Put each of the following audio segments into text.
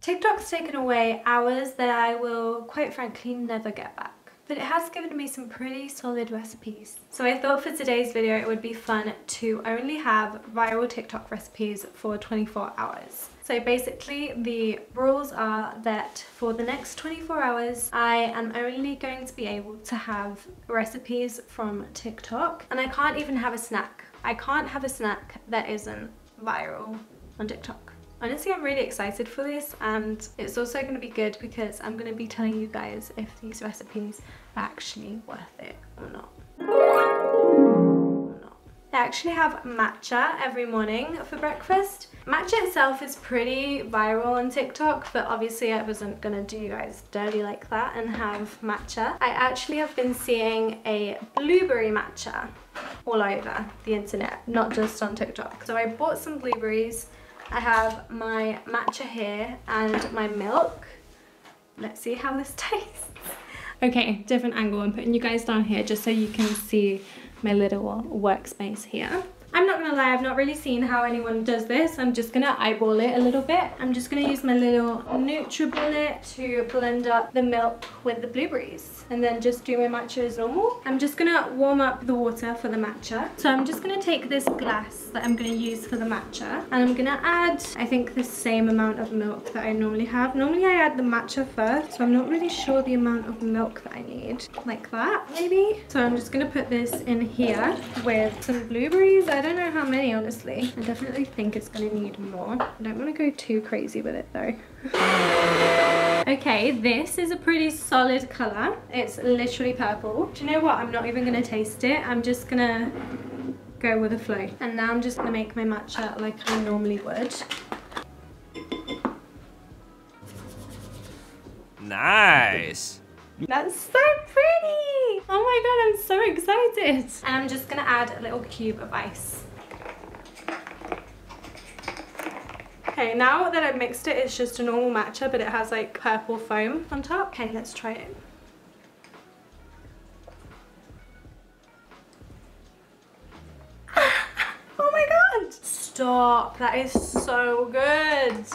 TikTok's taken away hours that I will quite frankly never get back. But it has given me some pretty solid recipes. So I thought for today's video it would be fun to only have viral TikTok recipes for 24 hours. So basically the rules are that for the next 24 hours I am only going to be able to have recipes from TikTok, and I can't even have a snack. I can't have a snack that isn't viral on TikTok. Honestly, I'm really excited for this, and it's also going to be good because I'm going to be telling you guys if these recipes are actually worth it or not. I actually have matcha every morning for breakfast. Matcha itself is pretty viral on TikTok, but obviously I wasn't going to do you guys dirty like that and have matcha. I actually have been seeing a blueberry matcha all over the internet, not just on TikTok. So I bought some blueberries. I have my matcha here and my milk. Let's see how this tastes. Okay, different angle. I'm putting you guys down here just so you can see my little workspace here. I'm not gonna lie, I've not really seen how anyone does this. I'm just gonna eyeball it a little bit. I'm just gonna use my little NutriBullet to blend up the milk with the blueberries and then just do my matcha as normal. I'm just gonna warm up the water for the matcha. So I'm just gonna take this glass that I'm gonna use for the matcha and I'm gonna add, I think, the same amount of milk that I normally have. Normally I add the matcha first, so I'm not really sure the amount of milk that I need. Like that, maybe? So I'm just gonna put this in here with some blueberries. I don't know how many, honestly. I definitely think it's gonna need more. I don't want to go too crazy with it though. Okay, this is a pretty solid color. It's literally purple. Do you know what? I'm not even gonna taste it. I'm just gonna go with the flow. And now I'm just gonna make my matcha like I normally would. Nice. That's so pretty! Oh my god, I'm so excited! And I'm just gonna add a little cube of ice. Okay, now that I've mixed it, it's just a normal matcha, but it has like purple foam on top. Okay, let's try it. Oh my god! Stop, that is so good!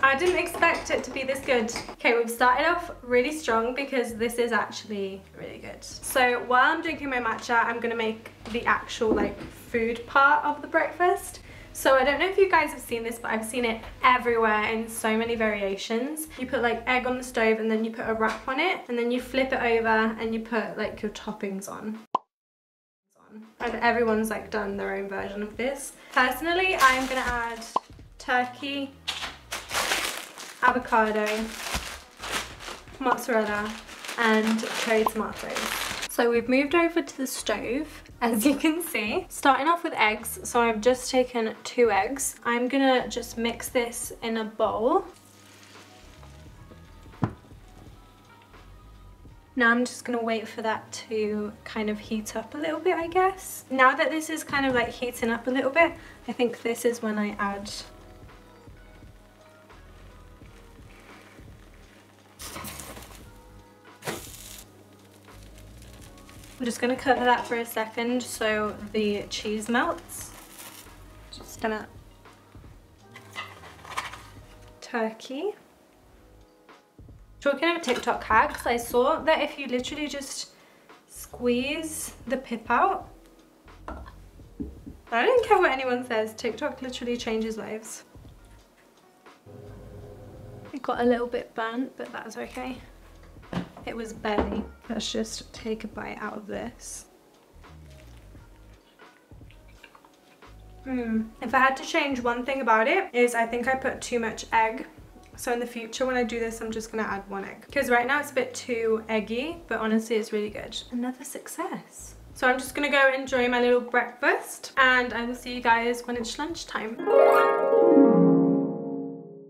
I didn't expect it to be this good. Okay, we've started off really strong because this is actually really good. So while I'm drinking my matcha, I'm gonna make the actual like food part of the breakfast. So I don't know if you guys have seen this, but I've seen it everywhere in so many variations. You put like egg on the stove and then you put a wrap on it and then you flip it over and you put like your toppings on. And everyone's like done their own version of this. Personally, I'm gonna add turkey, avocado, mozzarella and cherry tomatoes. So we've moved over to the stove, as you can see. Starting off with eggs, so I've just taken 2 eggs. I'm gonna just mix this in a bowl. Now I'm just gonna wait for that to kind of heat up a little bit, I guess. Now that this is kind of like heating up a little bit, I think this is when I add I'm just gonna cover that for a second so the cheese melts. Just gonna turkey. Talking of TikTok hacks, I saw that if you literally just squeeze the pip out, I don't care what anyone says, TikTok literally changes lives. It got a little bit burnt, but that's okay. It was barely. Let's just take a bite out of this. If I had to change one thing about it, is I think I put too much egg. So in the future when I do this, I'm just gonna add 1 egg. Because right now it's a bit too eggy, but honestly it's really good. Another success. So I'm just gonna go enjoy my little breakfast and I will see you guys when it's lunchtime.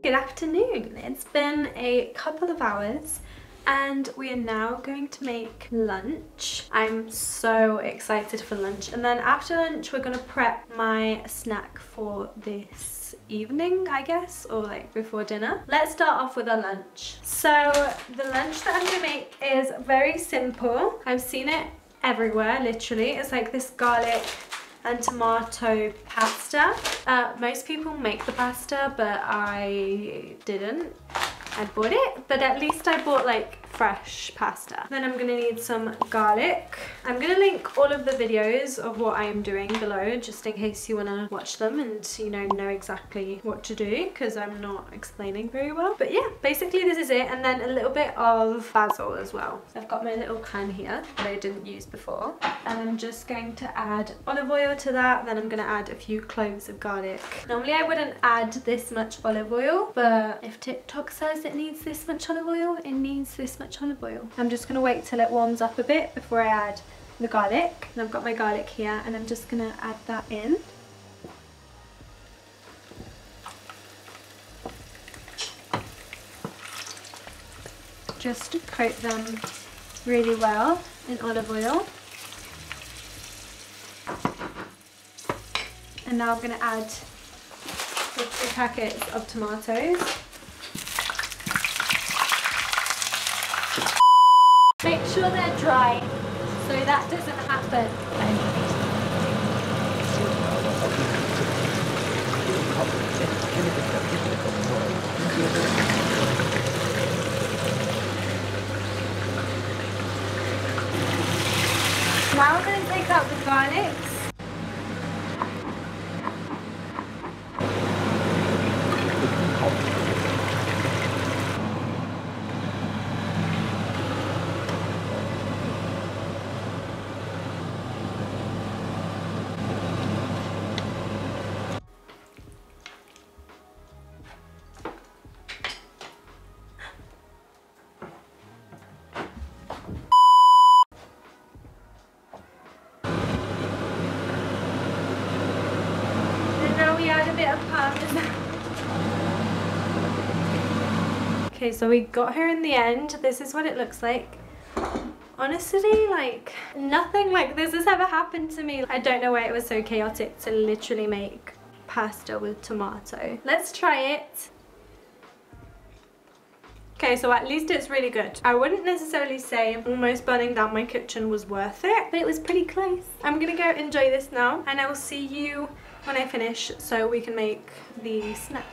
Good afternoon. It's been a couple of hours and we are now going to make lunch. I'm so excited for lunch. And then after lunch, we're gonna prep my snack for this evening, I guess, or like before dinner. Let's start off with our lunch. So the lunch that I'm gonna make is very simple. I've seen it everywhere, literally. It's like this garlic and tomato pasta. Most people make the pasta, but I didn't. I bought it, but at least I bought like fresh pasta. Then I'm gonna need some garlic. I'm gonna link all of the videos of what I am doing below, just in case you wanna watch them and know exactly what to do, because I'm not explaining very well. But yeah, basically this is it, and then a little bit of basil as well. So I've got my little can here that I didn't use before, and I'm just going to add olive oil to that. Then I'm gonna add a few cloves of garlic. Normally I wouldn't add this much olive oil, but if TikTok says it needs this much olive oil, it needs this much olive oil. I'm just gonna wait till it warms up a bit before I add the garlic. And I've got my garlic here, and I'm just gonna add that in. Just to coat them really well in olive oil. And now I'm gonna add the 2 packets of tomatoes. Make sure they're dry so that doesn't happen. Now I'm going to take out the garlics. Add a bit of parmesan. Okay, so we got her in the end. This is what it looks like. Honestly, like, nothing like this has ever happened to me. I don't know why it was so chaotic to literally make pasta with tomato. Let's try it. Okay, so at least it's really good. I wouldn't necessarily say almost burning down my kitchen was worth it, but it was pretty close. I'm gonna go enjoy this now, and I will see you when I finish so we can make the snack.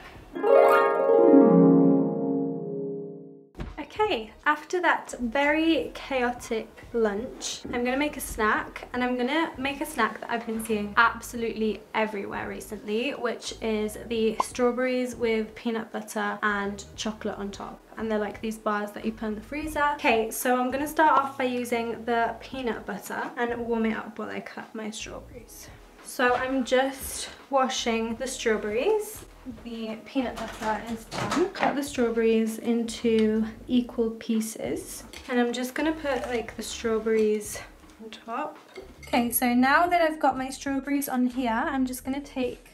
Okay, after that very chaotic lunch, I'm gonna make a snack, and I'm gonna make a snack that I've been seeing absolutely everywhere recently, which is the strawberries with peanut butter and chocolate on top. And they're like these bars that you put in the freezer. Okay, so I'm gonna start off by using the peanut butter and warm it up while I cut my strawberries. So I'm just washing the strawberries. The peanut butter is done. Cut the strawberries into equal pieces. And I'm just gonna put like the strawberries on top. Okay, so now that I've got my strawberries on here, I'm just gonna take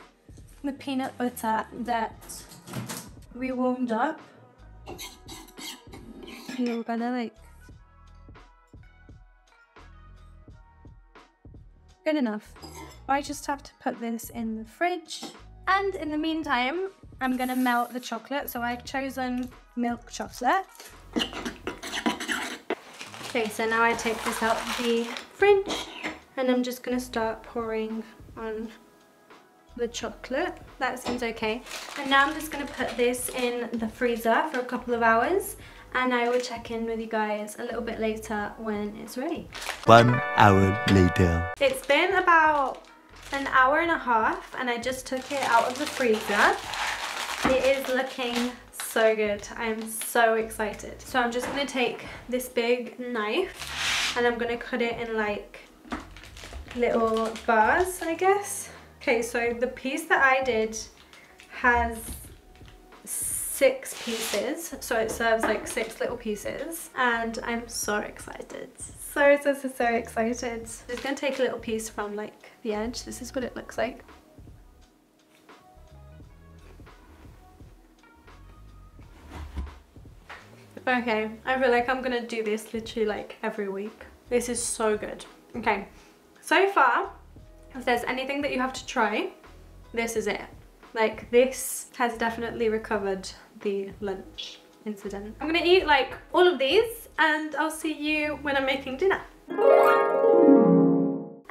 the peanut butter that we warmed up. And we're gonna like... Good enough. I just have to put this in the fridge. And in the meantime, I'm gonna melt the chocolate. So I've chosen milk chocolate. Okay, so now I take this out of the fridge, and I'm just gonna start pouring on the chocolate. That seems okay. And now I'm just gonna put this in the freezer for a couple of hours, and I will check in with you guys a little bit later when it's ready. 1 hour later. It's been about an hour and a half, and I just took it out of the freezer. It is looking so good. I'm so excited. So I'm just gonna take this big knife, and I'm gonna cut it in like little bars, I guess. Okay, so the piece that I did has 6 pieces, so it serves like 6 little pieces, and I'm so excited. So excited. Just gonna take a little piece from like the edge. This is what it looks like. Okay, I feel like I'm gonna do this literally like every week. This is so good. Okay, so far, if there's anything that you have to try, this is it. Like, this has definitely recovered the lunch incident. I'm gonna eat like all of these, and I'll see you when I'm making dinner.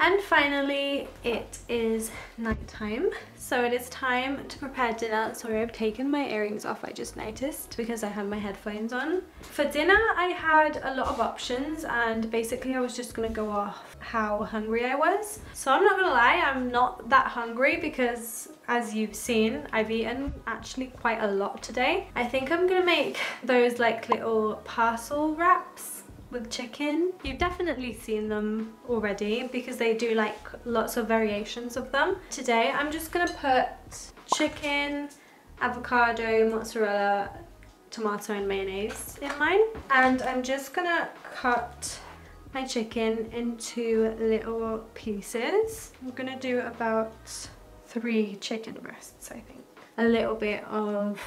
And finally, it is nighttime. So it is time to prepare dinner. Sorry, I've taken my earrings off, I just noticed, because I have my headphones on. For dinner, I had a lot of options, and basically I was just gonna go off how hungry I was. So I'm not gonna lie, I'm not that hungry because, as you've seen, I've eaten actually quite a lot today. I think I'm gonna make those like little parcel wraps with chicken. You've definitely seen them already because they do like lots of variations of them. Today I'm just gonna put chicken, avocado, mozzarella, tomato and mayonnaise in mine, and I'm just gonna cut my chicken into little pieces. I'm gonna do about 3 chicken breasts, I think. A little bit of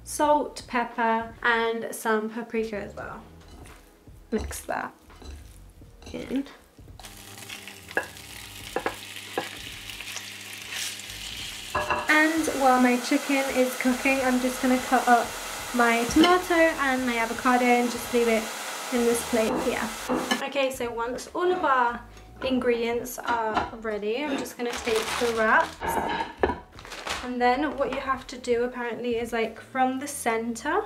salt, pepper and some paprika as well. Mix that in. And while my chicken is cooking, I'm just going to cut up my tomato and my avocado and just leave it in this plate here. Okay, so once all of our ingredients are ready, I'm just going to take the wraps. And then what you have to do apparently is like from the center,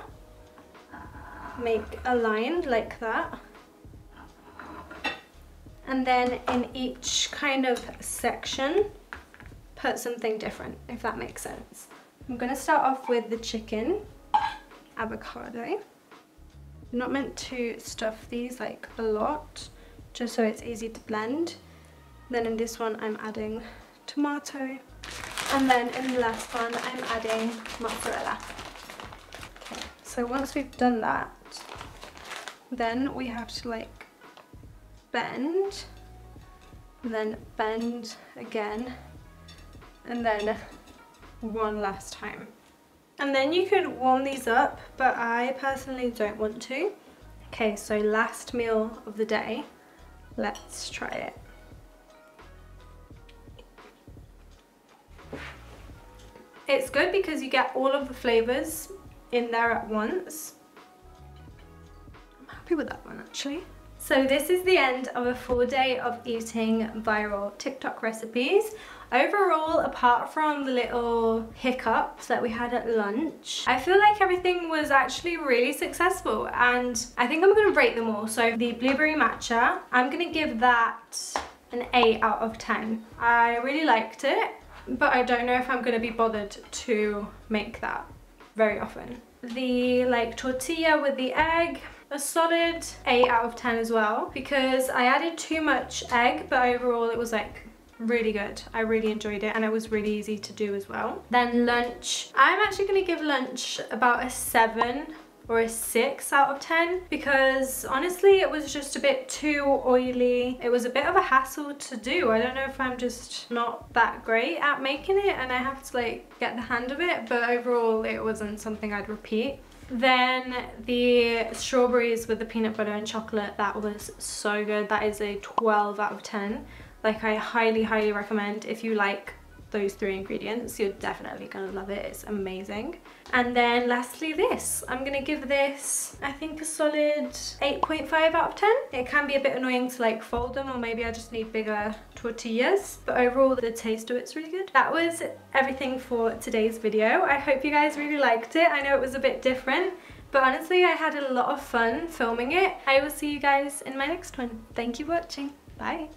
make a line like that, and then in each kind of section put something different, if that makes sense. I'm gonna start off with the chicken, avocado. I'm not meant to stuff these like a lot, just so it's easy to blend. Then in this one I'm adding tomato, and then in the last one I'm adding mozzarella. Okay, so once we've done that, then we have to like bend, then bend again, and then one last time. And then you could warm these up, but I personally don't want to. Okay, so last meal of the day. Let's try it. It's good because you get all of the flavors in there at once. I'm happy with that one actually. So this is the end of a full day of eating viral TikTok recipes. Overall, apart from the little hiccups that we had at lunch, I feel like everything was actually really successful, and I think I'm gonna rate them all. So the blueberry matcha, I'm gonna give that an 8 out of 10. I really liked it, but I don't know if I'm gonna be bothered to make that very often. The like tortilla with the egg, a solid 8 out of 10 as well, because I added too much egg, but overall it was like really good. I really enjoyed it and it was really easy to do as well. Then lunch, I'm actually going to give lunch about a 7 or a 6 out of 10 because honestly it was just a bit too oily. It was a bit of a hassle to do. I don't know if I'm just not that great at making it and I have to like get the hand of it, but overall it wasn't something I'd repeat. Then the strawberries with the peanut butter and chocolate, that was so good. That is a 12 out of 10. Like, I highly recommend. If you like those 3 ingredients, you're definitely gonna love it. It's amazing. And then lastly this, I'm gonna give this I think a solid 8.5 out of 10. It can be a bit annoying to like fold them, or maybe I just need bigger tortillas, but overall the taste of it's really good. That was everything for today's video. I hope you guys really liked it. I know it was a bit different, but honestly I had a lot of fun filming it. I will see you guys in my next one. Thank you for watching. Bye.